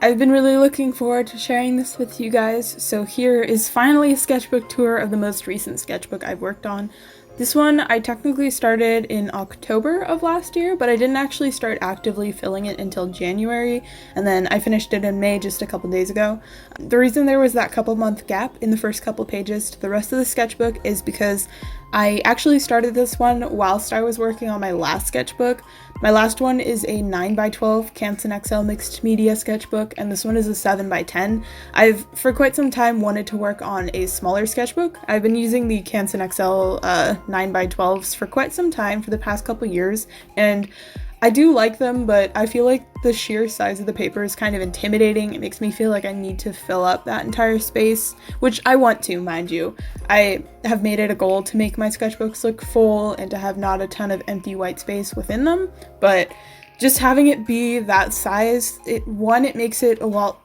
I've been really looking forward to sharing this with you guys, so here is finally a sketchbook tour of the most recent sketchbook I've worked on. This one I technically started in October of last year, but I didn't actually start actively filling it until January, and then I finished it in May just a couple days ago. The reason there was that couple month gap in the first couple pages to the rest of the sketchbook is because I actually started this one whilst I was working on my last sketchbook. My last one is a 9x12 Canson XL mixed media sketchbook, and this one is a 7x10. I've for quite some time wanted to work on a smaller sketchbook. I've been using the Canson XL 9x12s for quite some time for the past couple years, and I do like them, but I feel like the sheer size of the paper is kind of intimidating. It makes me feel like I need to fill up that entire space, which I want to, mind you. I have made it a goal to make my sketchbooks look full and to have not a ton of empty white space within them, but just having it be that size, it makes it a lot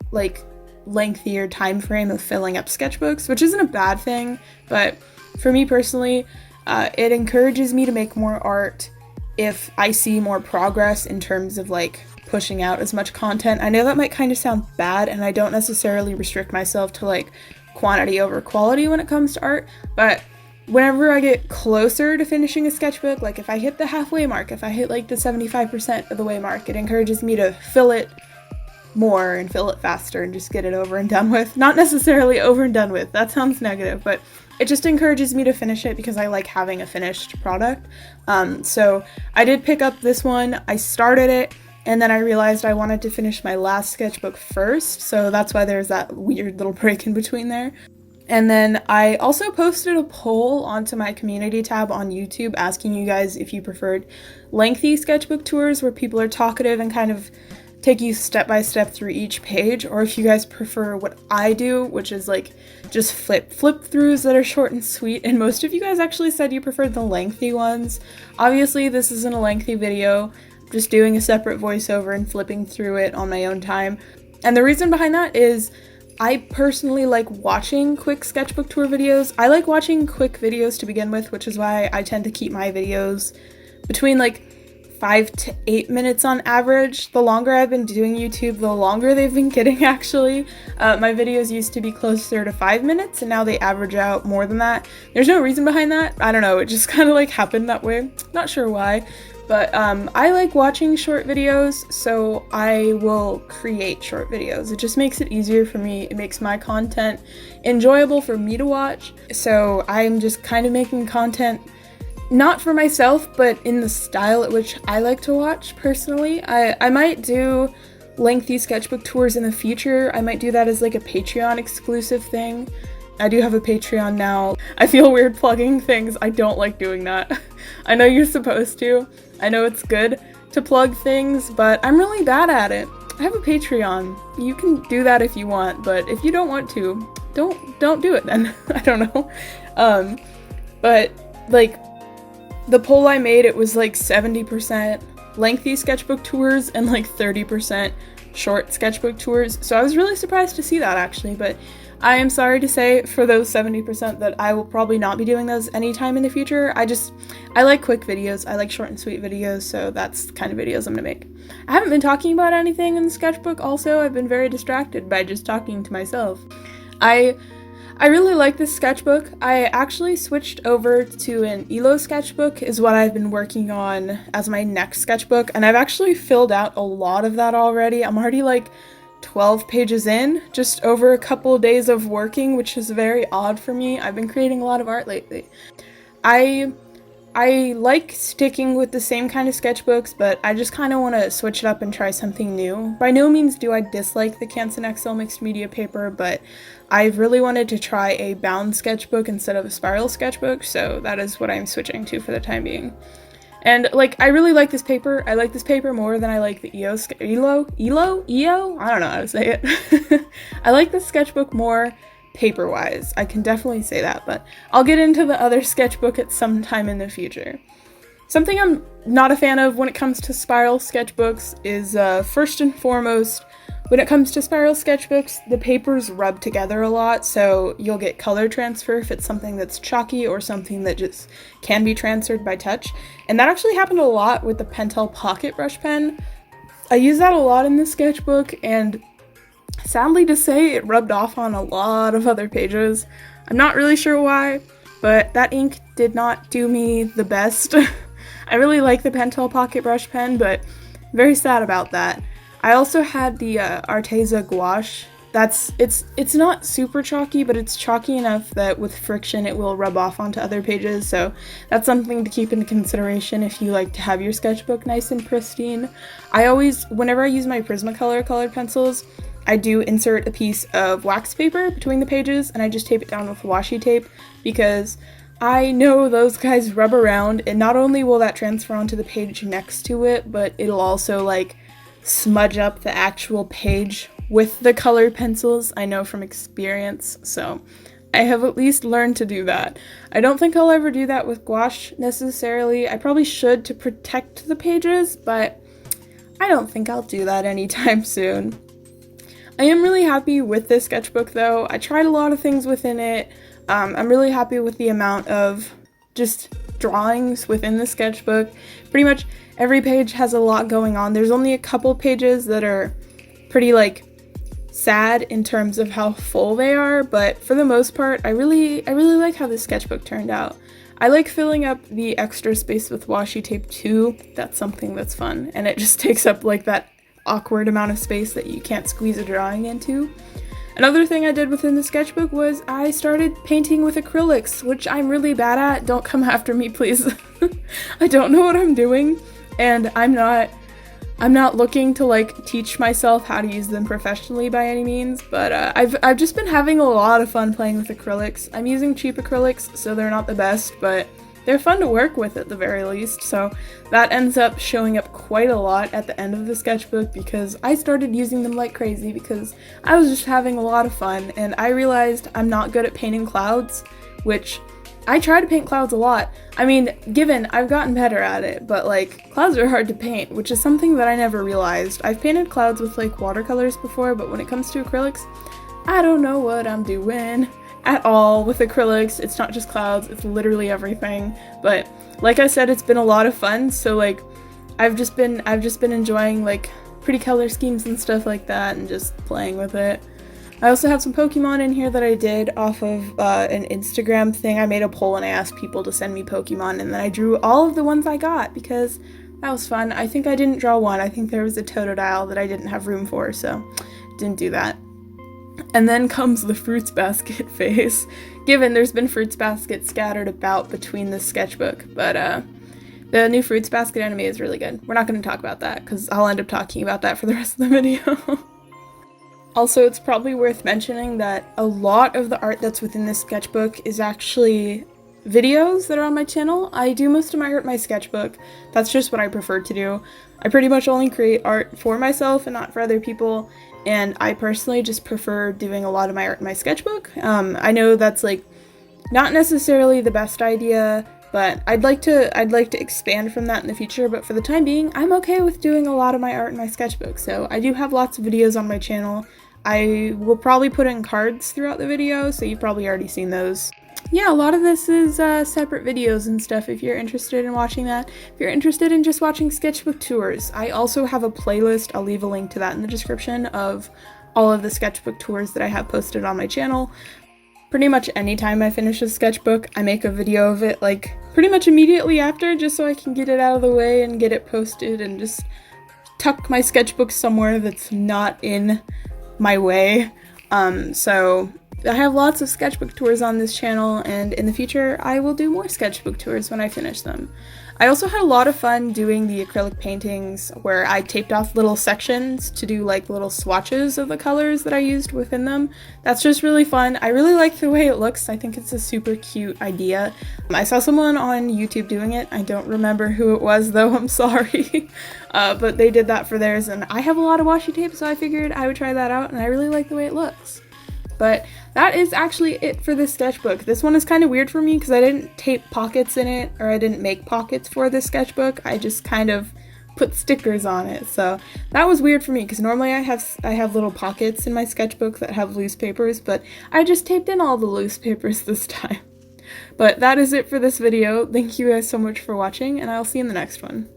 lengthier time frame of filling up sketchbooks, which isn't a bad thing, but for me personally, it encourages me to make more art if I see more progress in terms of pushing out as much content. I know that might kind of sound bad, and I don't necessarily restrict myself to quantity over quality when it comes to art, but whenever I get closer to finishing a sketchbook, if I hit the halfway mark, if I hit the 75% of the way mark, it encourages me to fill it more and fill it faster and just get it over and done with. Not necessarily over and done with, that sounds negative, but it just encourages me to finish it because I like having a finished product. So I did pick up this one, I started it, and then I realized I wanted to finish my last sketchbook first, so that's why there's that weird little break in between there. And then I also posted a poll onto my community tab on YouTube asking you guys if you preferred lengthy sketchbook tours where people are talkative and kind of take you step by step through each page, or if you guys prefer what I do, which is just flip throughs that are short and sweet, and most of you guys actually said you preferred the lengthy ones. Obviously this isn't a lengthy video, I'm just doing a separate voiceover and flipping through it on my own time, and the reason behind that is I personally like watching quick sketchbook tour videos. I like watching quick videos to begin with, which is why I tend to keep my videos between 5 to 8 minutes on average. The longer I've been doing YouTube, the longer they've been getting actually. My videos used to be closer to 5 minutes and now they average out more than that. There's no reason behind that. I don't know, it just kind of happened that way. Not sure why, but I like watching short videos, so I will create short videos. It just makes it easier for me. It makes my content enjoyable for me to watch. So I'm just kind of making content not for myself, but in the style at which I like to watch, personally. I might do lengthy sketchbook tours in the future. I might do that as a Patreon exclusive thing. I do have a Patreon now. I feel weird plugging things. I don't like doing that. I know you're supposed to. I know it's good to plug things, but I'm really bad at it. I have a Patreon. You can do that if you want, but if you don't want to, don't do it then. I don't know. But the poll I made, it was 70% lengthy sketchbook tours and 30% short sketchbook tours. So I was really surprised to see that actually, but I am sorry to say for those 70% that I will probably not be doing those anytime in the future. I like quick videos. I like short and sweet videos, so that's the kind of videos I'm gonna make. I haven't been talking about anything in the sketchbook also. I've been very distracted by just talking to myself. I really like this sketchbook. I actually switched over to an ELO sketchbook is what I've been working on as my next sketchbook, and I've actually filled out a lot of that already. I'm already 12 pages in, just over a couple days of working, which is very odd for me. I've been creating a lot of art lately. I like sticking with the same kind of sketchbooks, but I just kind of want to switch it up and try something new. By no means do I dislike the Canson XL mixed media paper, but I really wanted to try a bound sketchbook instead of a spiral sketchbook, so that is what I'm switching to for the time being. And I really like this paper. I like this paper more than I like the EO? I don't know how to say it. I like this sketchbook more paper-wise. I can definitely say that, but I'll get into the other sketchbook at some time in the future. Something I'm not a fan of when it comes to spiral sketchbooks is, first and foremost, when it comes to spiral sketchbooks, the papers rub together a lot, so you'll get color transfer if it's something that's chalky or something that just can be transferred by touch. And that actually happened a lot with the Pentel Pocket Brush Pen. I use that a lot in the sketchbook, and sadly to say, it rubbed off on a lot of other pages. I'm not really sure why, but that ink did not do me the best. I really like the Pentel Pocket Brush pen, but very sad about that. I also had the Arteza gouache. It's not super chalky, but it's chalky enough that with friction it will rub off onto other pages, so that's something to keep into consideration if you like to have your sketchbook nice and pristine. Whenever I use my Prismacolor colored pencils, I do insert a piece of wax paper between the pages and I just tape it down with washi tape, because I know those guys rub around, and not only will that transfer onto the page next to it, but it'll also like smudge up the actual page with the colored pencils. I know from experience, so I have at least learned to do that. I don't think I'll ever do that with gouache necessarily. I probably should to protect the pages, but I don't think I'll do that anytime soon. I am really happy with this sketchbook though. I tried a lot of things within it. I'm really happy with the amount of just drawings within the sketchbook. Pretty much every page has a lot going on. There's only a couple pages that are pretty like sad in terms of how full they are, but for the most part, I really like how this sketchbook turned out. I like filling up the extra space with washi tape too. That's something that's fun, and it just takes up like that awkward amount of space that you can't squeeze a drawing into. Another thing I did within the sketchbook was I started painting with acrylics, which I'm really bad at. Don't come after me, please. I don't know what I'm doing, and I'm not looking to like teach myself how to use them professionally by any means, but I've just been having a lot of fun playing with acrylics. I'm using cheap acrylics, so they're not the best, but they're fun to work with at the very least, so that ends up showing up quite a lot at the end of the sketchbook because I started using them like crazy because I was just having a lot of fun, and I realized I'm not good at painting clouds, which I try to paint clouds a lot. I mean, given I've gotten better at it, but like, clouds are hard to paint, which is something that I never realized. I've painted clouds with like watercolors before, but when it comes to acrylics, I don't know what I'm doing at all with acrylics. It's not just clouds, it's literally everything. But like I said, it's been a lot of fun, so like I've just been enjoying like pretty color schemes and stuff like that and just playing with it. I also have some Pokemon in here that I did off of an Instagram thing. I made a poll and I asked people to send me Pokemon, and then I drew all of the ones I got because that was fun. I think I didn't draw one. I think there was a Totodile that I didn't have room for, so didn't do that. And then comes the fruits basket phase, given there's been fruits baskets scattered about between the sketchbook, but the new fruits basket anime is really good. We're not going to talk about that because I'll end up talking about that for the rest of the video. Also, it's probably worth mentioning that a lot of the art that's within this sketchbook is actually videos that are on my channel. I do most of my art in my sketchbook. That's just what I prefer to do. I pretty much only create art for myself and not for other people, and I personally just prefer doing a lot of my art in my sketchbook. I know that's like not necessarily the best idea, but I'd like to expand from that in the future, but for the time being, I'm okay with doing a lot of my art in my sketchbook. So I do have lots of videos on my channel. I will probably put in cards throughout the video, so you've probably already seen those. Yeah, a lot of this is separate videos and stuff if you're interested in watching that. If you're interested in just watching sketchbook tours, I also have a playlist. I'll leave a link to that in the description of all of the sketchbook tours that I have posted on my channel. Pretty much anytime I finish a sketchbook, I make a video of it like pretty much immediately after, just so I can get it out of the way and get it posted and just tuck my sketchbook somewhere that's not in my way. So I have lots of sketchbook tours on this channel, and in the future I will do more sketchbook tours when I finish them. I also had a lot of fun doing the acrylic paintings where I taped off little sections to do like little swatches of the colors that I used within them. That's just really fun. I really like the way it looks. I think it's a super cute idea. I saw someone on YouTube doing it. I don't remember who it was though, I'm sorry. But they did that for theirs, and I have a lot of washi tape, so I figured I would try that out, and I really like the way it looks. But that is actually it for this sketchbook. This one is kind of weird for me because I didn't tape pockets in it, or I didn't make pockets for this sketchbook. I just kind of put stickers on it. So that was weird for me because normally I have little pockets in my sketchbook that have loose papers, but I just taped in all the loose papers this time. But that is it for this video. Thank you guys so much for watching, and I'll see you in the next one.